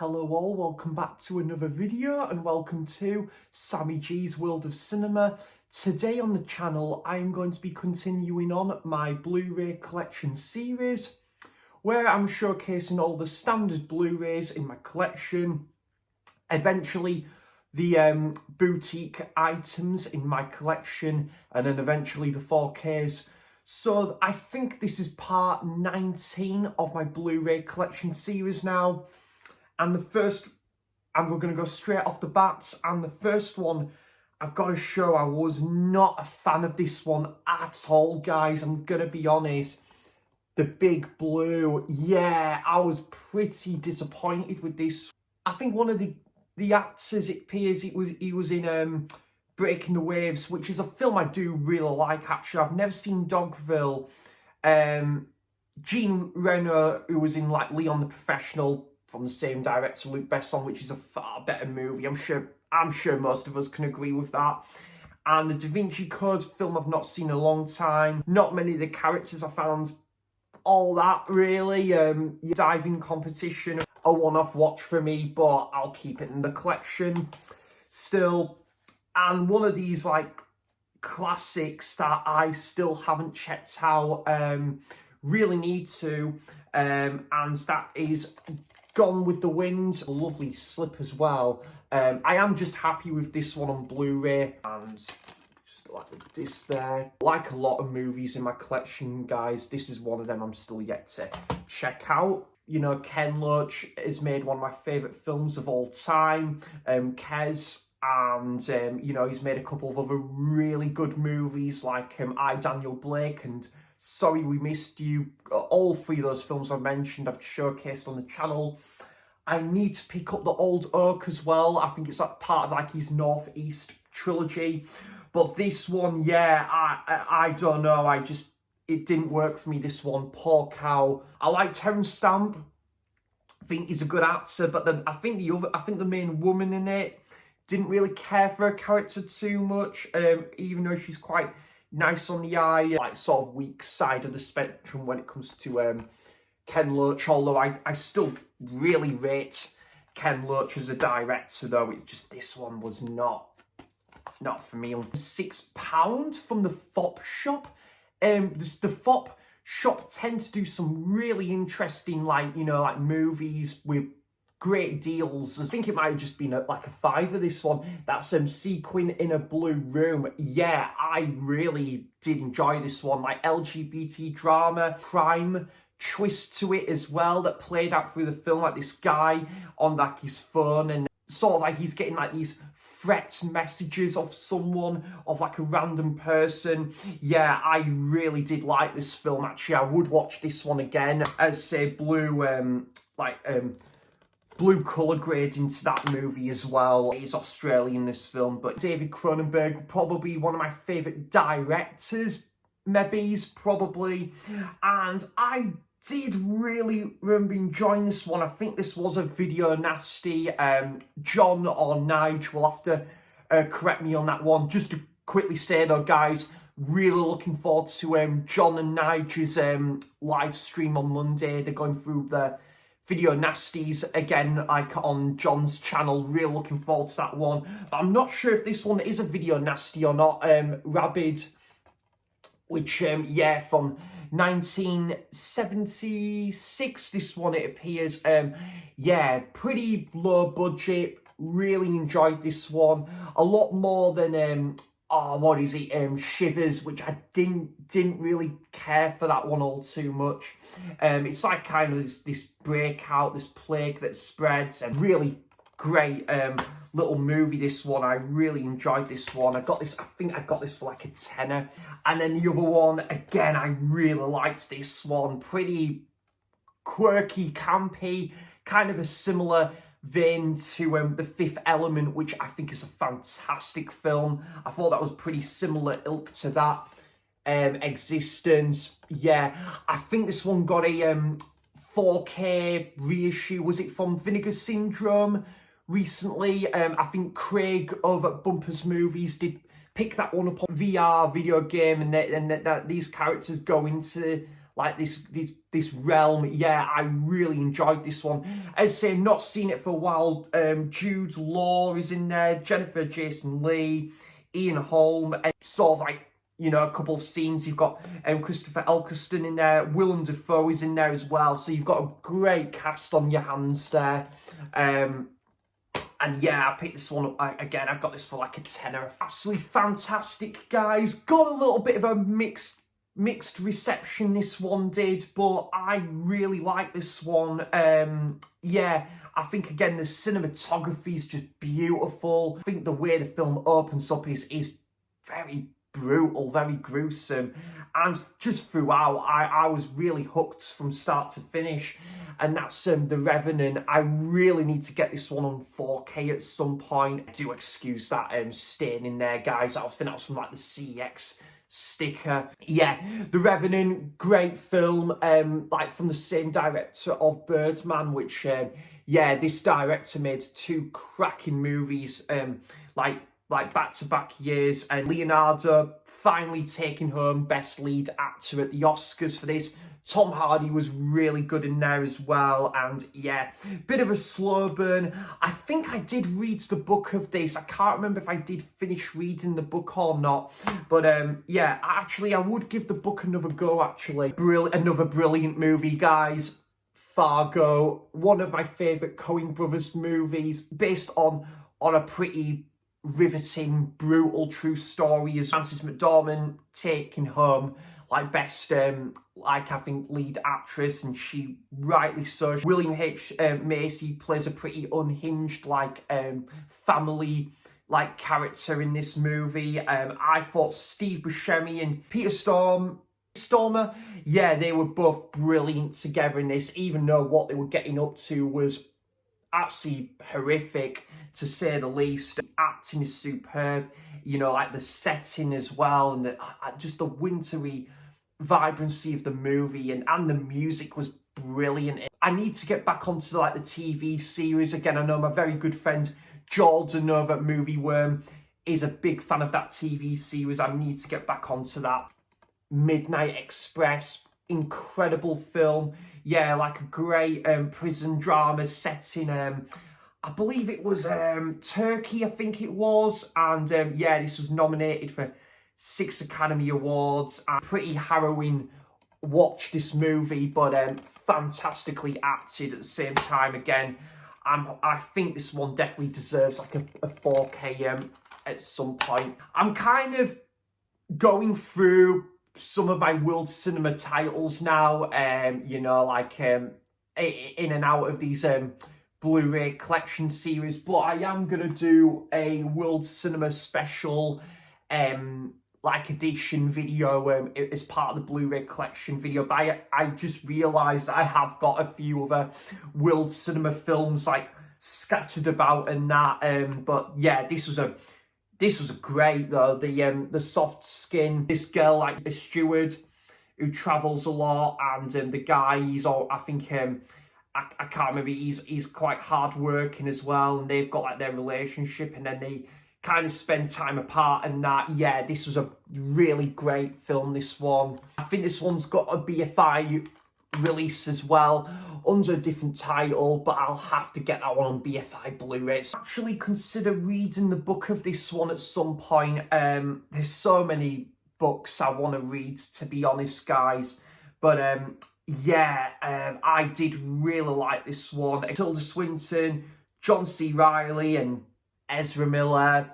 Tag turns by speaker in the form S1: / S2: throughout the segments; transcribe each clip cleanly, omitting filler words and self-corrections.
S1: Hello all, welcome back to another video and welcome to Sammy G's World of Cinema. Today on the channel I'm going to be continuing on my Blu-ray collection series where I'm showcasing all the standard Blu-rays in my collection, eventually the boutique items in my collection, and then eventually the 4Ks. So I think this is part 19 of my Blu-ray collection series now. And we're going to go straight off the bat. And the first one, I've got to show, I was not a fan of this one at all, guys. I'm going to be honest. The Big Blue. Yeah, I was pretty disappointed with this. I think one of the actors, it appears he was in Breaking the Waves, which is a film I do really like, actually. I've never seen Dogville. Jean Reno, who was in like Leon the Professional, from the same director, Luc Besson, which is a far better movie. I'm sure most of us can agree with that. And the Da Vinci Code film I've not seen in a long time. Not many of the characters I found all that really. Diving competition, a one-off watch for me, but I'll keep it in the collection still. And one of these like classics that I still haven't checked out, really need to, and that is Gone with the Wind. A lovely slip as well. I am just happy with this one on Blu-ray, and just like this there. Like a lot of movies in my collection, guys, this is one of them I'm still yet to check out. You know, Ken Loach has made one of my favourite films of all time, Kes, and you know, he's made a couple of other really good movies like I, Daniel Blake, and Sorry We Missed You. All three of those films I mentioned I've showcased on the channel. I need to pick up The Old Oak as well. I think it's like part of like his Northeast trilogy. But this one, yeah, I don't know. It didn't work for me, this one. Poor cow. I like Terence Stamp. I think he's a good actor, but I think the main woman in it didn't really care for her character too much, even though she's quite nice on the eye, like sort of weak side of the spectrum when it comes to Ken Loach, although I still really rate Ken Loach as a director, though. It's just this one was not for me. £6 from the FOP shop. The FOP shop tends to do some really interesting, like, you know, like movies with great deals. I think it might have just been like a £5 this one. That's Sequin in a Blue Room. Yeah, I really did enjoy this one. Like LGBT drama, crime twist to it as well that played out through the film. Like this guy on like his phone, and sort of like he's getting like these threat messages of someone, of like a random person. Yeah, I really did like this film. Actually, I would watch this one again as say blue colour grade into that movie as well. He's Australian, this film, but David Cronenberg, probably one of my favourite directors, maybe, probably. And I did really remember enjoying this one. I think this was a video nasty. John or Nige will have to correct me on that one. Just to quickly say though, guys, really looking forward to John and Nige's live stream on Monday. They're going through the video nasties again, like on John's channel. Really looking forward to that one. But I'm not sure if this one is a video nasty or not. Rabid, which yeah, from 1976, this one it appears. Yeah, pretty low budget. Really enjoyed this one. A lot more than what is it? Shivers, which I didn't really care for that one all too much. It's like kind of this breakout, this plague that spreads, and really great little movie, this one. I really enjoyed this one. I think I got this for like a tenner. And then the other one, again, I really liked this one. Pretty quirky, campy, kind of a similar vein to The Fifth Element, which I think is a fantastic film. I thought that was pretty similar ilk to that. Existence. Yeah, I think this one got a 4K reissue. Was it from Vinegar Syndrome recently? I think Craig over at Bumpers Movies did pick that one up on VR video game, and these characters go into like this realm. Yeah, I really enjoyed this one. As I say, not seen it for a while. Jude Law is in there, Jennifer Jason Leigh, Ian Holm, and sort of like, you know, a couple of scenes. You've got Christopher Eccleston in there, Willem Dafoe is in there as well. So you've got a great cast on your hands there. And yeah, I picked this one up again. I got this for like a tenner. Absolutely fantastic, guys. Got a little bit of a mixed reception, this one did, but I really like this one. Yeah, I think again the cinematography is just beautiful. I think the way the film opens up is very brutal, very gruesome, and just throughout I was really hooked from start to finish. And that's The Revenant. I really need to get this one on 4K at some point. Do excuse that stain in there, guys. I think that was from like the CX sticker. Yeah, The Revenant, great film, like from the same director of Birdman, which yeah, this director made 2 cracking movies like back-to-back years, and Leonardo finally taking home Best Lead Actor at the Oscars for this. Tom Hardy was really good in there as well, and yeah, bit of a slow burn. I think I did read the book of this. I can't remember if I did finish reading the book or not, but yeah, actually I would give the book another go, actually. Another brilliant movie, guys. Fargo, one of my favourite Coen Brothers movies, based on a pretty riveting, brutal, true story, as Frances McDormand taking home like best, like I think lead actress, and she rightly so. William H. Macy plays a pretty unhinged like family like character in this movie. I thought Steve Buscemi and Peter Stormer, yeah, they were both brilliant together in this, even though what they were getting up to was absolutely horrific, to say the least. The acting is superb, you know, like the setting as well, and just the wintry vibrancy of the movie, and the music was brilliant. I need to get back onto like the TV series again. I know my very good friend Jordan over at Movie Worm is a big fan of that TV series. I need to get back onto that. Midnight Express, incredible film. Yeah, like a great prison drama set in, I believe it was Turkey, I think it was. And yeah, this was nominated for 6 Academy Awards. Pretty harrowing watch, this movie, but fantastically acted at the same time again. I think this one definitely deserves like a 4K at some point. I'm kind of going through some of my world cinema titles now, you know, like in and out of these Blu-ray collection series, but I am gonna do a world cinema special like edition video as part of the Blu-ray collection video. But I just realised I have got a few other world cinema films like scattered about and that, but yeah, this was a great though. The soft skin, this girl like a steward who travels a lot, and the guy, he's all, I think I can't remember, he's quite hard working as well, and they've got like their relationship, and then they kind of spend time apart and that. Yeah, this was a really great film, this one. I think this one's got a BFI release as well under a different title, but I'll have to get that one on BFI Blu-rays. Actually consider reading the book of this one at some point. There's so many books I want to read, to be honest, guys, but yeah, I did really like this one. Tilda Swinton, John C. Reilly and Ezra Miller,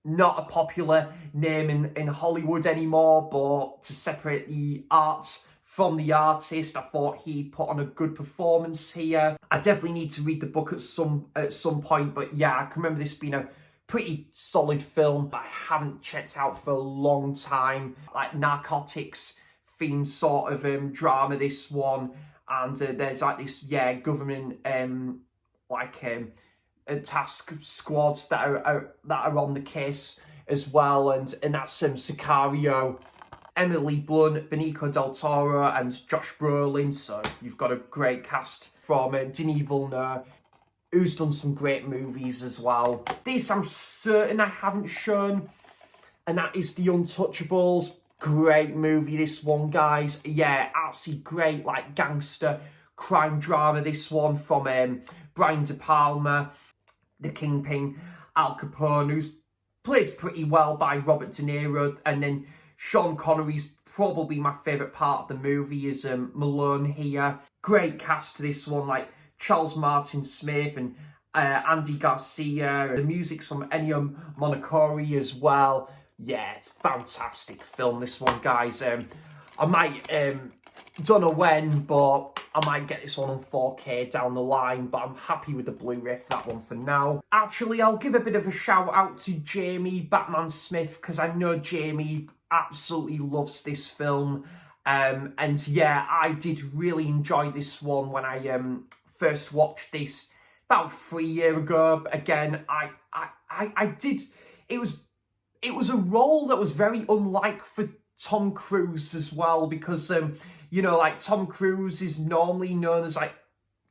S1: not a popular name in Hollywood anymore, but to separate the arts from the artist, I thought he put on a good performance here. I definitely need to read the book at some point, but yeah, I can remember this being a pretty solid film I haven't checked out for a long time. Like narcotics themed sort of drama, this one, and there's like this, yeah, government task squads that are on the case as well, and that's Sicario, Emily Blunt, Benicio del Toro and Josh Brolin. So you've got a great cast from Denis Villeneuve, who's done some great movies as well. This I'm certain I haven't shown, and that is The Untouchables. Great movie, this one, guys. Yeah, absolutely great, like, gangster crime drama, this one, from Brian De Palma, the Kingpin, Al Capone, who's played pretty well by Robert De Niro, and then Sean Connery's probably my favourite part of the movie is Malone here. Great cast to this one, like Charles Martin Smith and Andy Garcia. The music's from Ennio Morricone as well. Yeah, it's a fantastic film, this one, guys. I might, don't know when, but I might get this one on 4K down the line, but I'm happy with the Blu-ray for that one for now. Actually, I'll give a bit of a shout out to Jamie Batman Smith, because I know Jamie absolutely loves this film. And yeah, I did really enjoy this one when I first watched this about 3 years ago. Again, I did, it was a role that was very unlike for Tom Cruise as well, because you know, like, Tom Cruise is normally known as, like,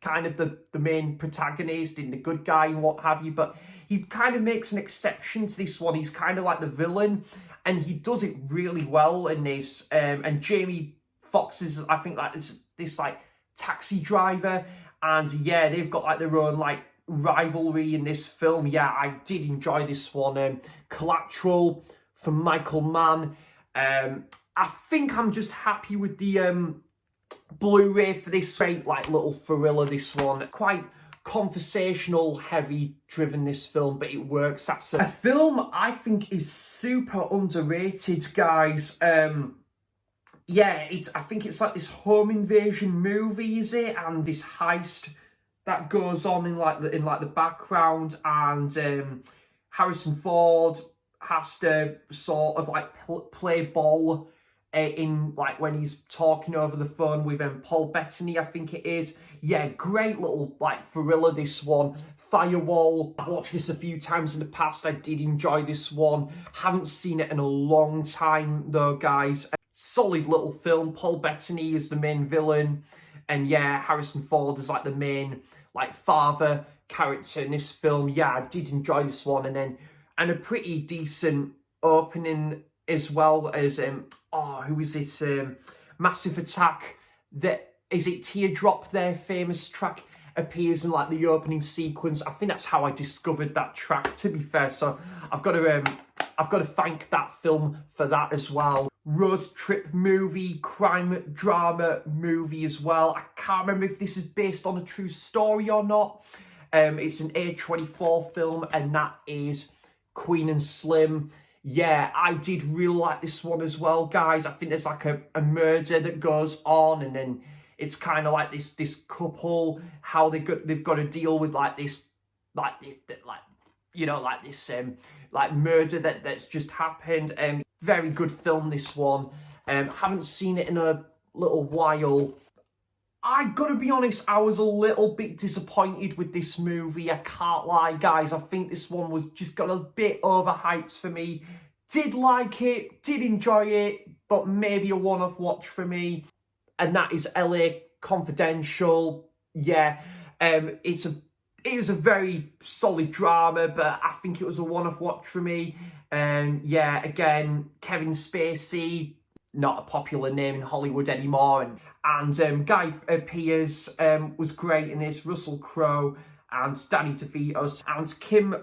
S1: kind of the main protagonist and the good guy and what have you, but he kind of makes an exception to this one. He's kind of like the villain, and he does it really well in this. And Jamie Foxx is, I think, like this like taxi driver, and yeah, they've got like their own like rivalry in this film. Yeah, I did enjoy this one. Collateral from Michael Mann. I think I'm just happy with the Blu-ray for this. Great, like, little thriller, this one. Quite conversational, heavy driven, this film, but it works. That's a film I think is super underrated, guys. Yeah, I think it's like this home invasion movie, is it? And this heist that goes on in the background, and Harrison Ford has to sort of like play ball in, like, when he's talking over the phone with Paul Bettany, I think it is. Yeah, great little like thriller, this one. Firewall, I watched this a few times in the past. I did enjoy this one. Haven't seen it in a long time though, guys. Solid little film. Paul Bettany is the main villain, and yeah, Harrison Ford is like the main like father character in this film. Yeah, I did enjoy this one, and a pretty decent opening as well as who is it? Massive Attack. Is it Teardrop? Their famous track appears in like the opening sequence. I think that's how I discovered that track, to be fair. So I've got to thank that film for that as well. Road trip movie, crime drama movie as well. I can't remember if this is based on a true story or not. It's an A24 film, and that is Queen and Slim. Yeah, I did really like this one as well, guys. I think there's like a murder that goes on, and then it's kind of like this couple, how they've got to deal with like this murder that's just happened. Very good film, this one. Haven't seen it in a little while. I gotta be honest, I was a little bit disappointed with this movie. I can't lie, guys. I think this one was just got a bit overhyped for me. Did like it, did enjoy it, but maybe a one-off watch for me. And that is LA Confidential. Yeah, it was a very solid drama, but I think it was a one-off watch for me. Yeah, again, Kevin Spacey, not a popular name in Hollywood anymore, and Guy Pearce was great in this. Russell Crowe and Danny DeVito, and Kim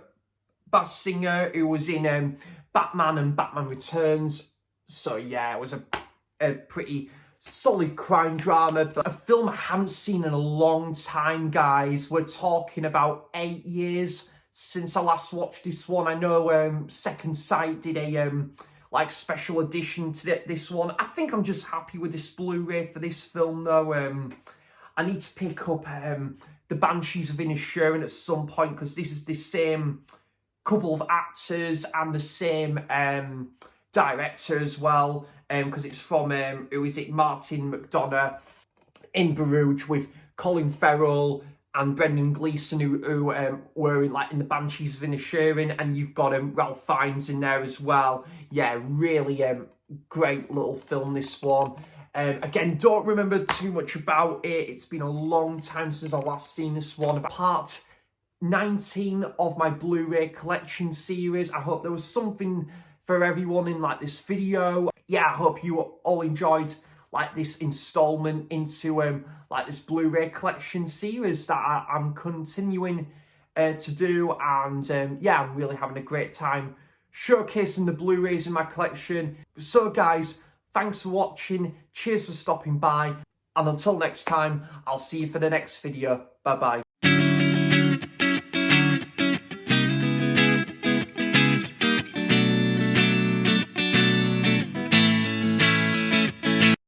S1: Basinger, who was in Batman and Batman Returns. So yeah, it was a pretty solid crime drama, but a film I haven't seen in a long time, guys. We're talking about 8 years since I last watched this one. I know Second Sight did a like special edition to this one. I think I'm just happy with this Blu-ray for this film though. I need to pick up The Banshees of Inisherin at some point, because this is the same couple of actors and the same director as well, because it's from who is it, Martin McDonagh in Bruges, with Colin Farrell and Brendan Gleeson, who were in The Banshees of Inisherin, and you've got Ralph Fiennes in there as well. Yeah, really great little film, this one. Again, don't remember too much about it. It's been a long time since I last seen this one. Part 19 of my Blu-ray collection series. I hope there was something for everyone in like this video. yeah, I hope you all enjoyed like this installment into like this Blu-ray collection series that I'm continuing to do, and yeah, I'm really having a great time showcasing the Blu-rays in my collection. So guys, thanks for watching, cheers for stopping by, and until next time, I'll see you for the next video. Bye bye.